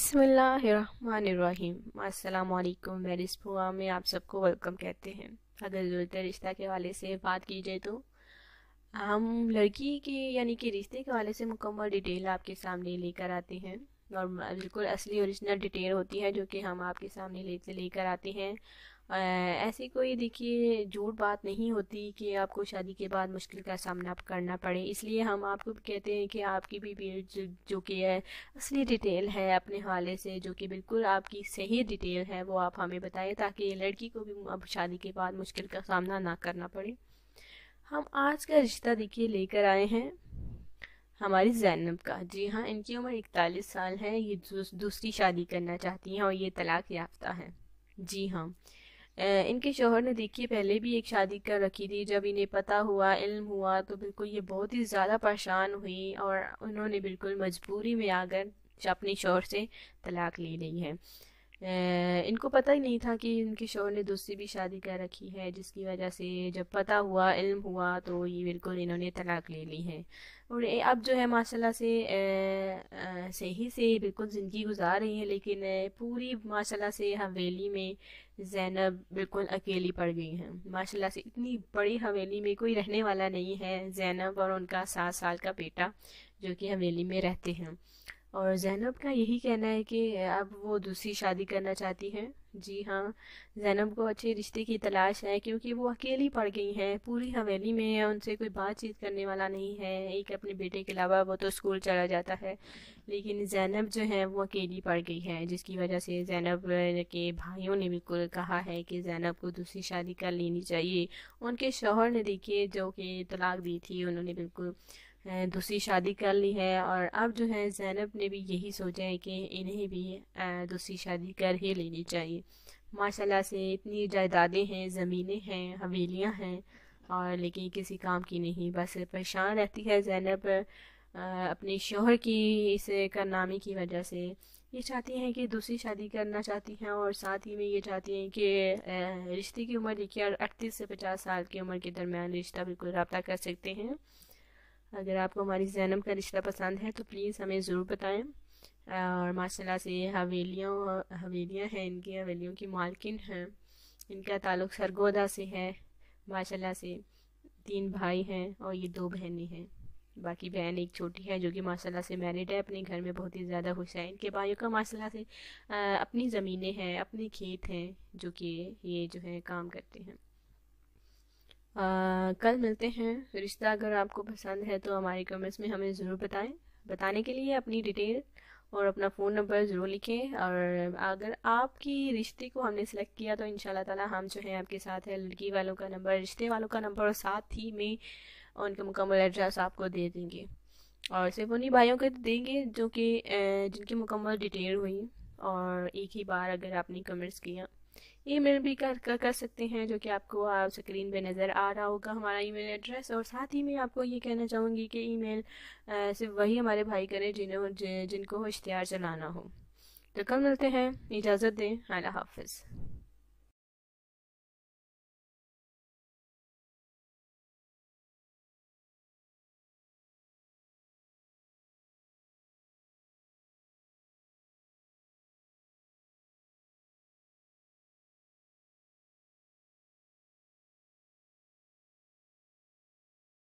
बिस्मिल्लाहिर्रहमानिर्रहीम। अस्सलाम वालेकुम। मेरी इस प्रोग्राम में आप सबको वेलकम कहते हैं। अगर ज़रूरत रिश्ता के हवाले से बात की जाए तो हम लड़की के यानी कि रिश्ते के हवाले से मुकम्मल डिटेल आपके सामने लेकर आते हैं और बिल्कुल असली ओरिजिनल डिटेल होती है जो कि हम आपके सामने लेकर आते हैं। ऐसी कोई देखिए झूठ बात नहीं होती कि आपको शादी के बाद मुश्किल का सामना करना पड़े, इसलिए हम आपको कहते हैं कि आपकी भी जो कि है असली डिटेल है अपने हवाले से, जो कि बिल्कुल आपकी सही डिटेल है, वो आप हमें बताएं ताकि लड़की को भी अब शादी के बाद मुश्किल का सामना ना करना पड़े। हम आज का रिश्ता देखिए लेकर आए हैं हमारी ज़ैनब का। जी हाँ, इनकी उम्र 41 साल है। ये दूसरी शादी करना चाहती हैं और ये तलाक याफ्ता है। जी हाँ, इनके शौहर ने देखिए पहले भी एक शादी कर रखी थी। जब इन्हें पता हुआ, इल्म हुआ, तो बिल्कुल ये बहुत ही ज़्यादा परेशान हुई और उन्होंने बिल्कुल मजबूरी में आकर अपने शौहर से तलाक ले ली है। इनको पता ही नहीं था कि इनके शौहर ने दूसरी भी शादी कर रखी है, जिसकी वजह से जब पता हुआ, इल्म हुआ, तो ये बिल्कुल इन्होंने तलाक ले ली है और अब जो है माशाल्लाह से सही से बिल्कुल ज़िंदगी गुजार रही है। लेकिन पूरी माशाल्लाह से हवेली में ज़ैनब बिल्कुल अकेली पड़ गई हैं। माशाल्लाह से इतनी बड़ी हवेली में कोई रहने वाला नहीं है। ज़ैनब और उनका 7 साल का बेटा जो कि हवेली में रहते हैं और ज़ैनब का यही कहना है कि अब वो दूसरी शादी करना चाहती हैं। जी हाँ, ज़ैनब को अच्छे रिश्ते की तलाश है क्योंकि वो अकेली पड़ गई हैं। पूरी हवेली में उनसे कोई बातचीत करने वाला नहीं है। एक अपने बेटे के अलावा वो तो स्कूल चला जाता है, लेकिन ज़ैनब जो है वो अकेली पड़ गई है, जिसकी वजह से ज़ैनब के भाइयों ने बिल्कुल कहा है कि ज़ैनब को दूसरी शादी कर लेनी चाहिए। उनके शौहर ने देखिए जो कि तलाक दी थी, उन्होंने बिल्कुल दूसरी शादी कर ली है और अब जो है ज़ैनब ने भी यही सोचा है कि इन्हें भी दूसरी शादी कर ही लेनी चाहिए। माशाल्लाह से इतनी जायदादें हैं, ज़मीनें हैं, हवेलियां हैं और लेकिन किसी काम की नहीं, बस परेशान रहती है ज़ैनब अपने शौहर की इस कारनामे की वजह से। ये चाहती हैं कि दूसरी शादी करना चाहती हैं और साथ ही में ये चाहती हैं कि रिश्ते की उम्र देखिए 38 से 50 साल की उम्र के दरमियान रिश्ता बिल्कुल रब्ता कर सकते हैं। अगर आपको हमारी ज़ैनब का रिश्ता पसंद है तो प्लीज़ हमें ज़रूर बताएं। और माशाल्लाह से हवेलियाँ हैं, इनकी हवेलियों की मालकिन हैं। इनका ताल्लुक़ सरगोदा से है। माशाल्लाह से 3 भाई हैं और ये 2 बहनें हैं। बाकी बहन एक छोटी है जो कि माशाल्लाह से मैरिड है, अपने घर में बहुत ही ज़्यादा खुश है। इनके भाइयों का माशाल्लाह से अपनी ज़मीनें हैं, अपने खेत हैं, जो कि ये जो है काम करते हैं। कल मिलते हैं। रिश्ता अगर आपको पसंद है तो हमारे कमेंट्स में हमें ज़रूर बताएं। बताने के लिए अपनी डिटेल और अपना फ़ोन नंबर ज़रूर लिखें और अगर आपकी रिश्ते को हमने सेलेक्ट किया तो इंशाल्लाह ताला हम जो है आपके साथ है लड़की वालों का नंबर, रिश्ते वालों का नंबर और साथ ही में उनका मुकम्मल एड्रेस आपको दे देंगे और सिर्फ उन्हीं भाइयों को देंगे जो कि जिनकी मुकम्मल डिटेल हुई और एक ही बार अगर आपने कमेंट्स किया। ईमेल भी कर सकते हैं जो कि आपको स्क्रीन पे नज़र आ रहा होगा हमारा ईमेल एड्रेस। और साथ ही में आपको ये कहना चाहूँगी कि ईमेल सिर्फ वही हमारे भाई करें जिनको इश्तिहार चलाना हो। तो कल मिलते हैं, इजाज़त दें, अल्लाह हाफ़िज़।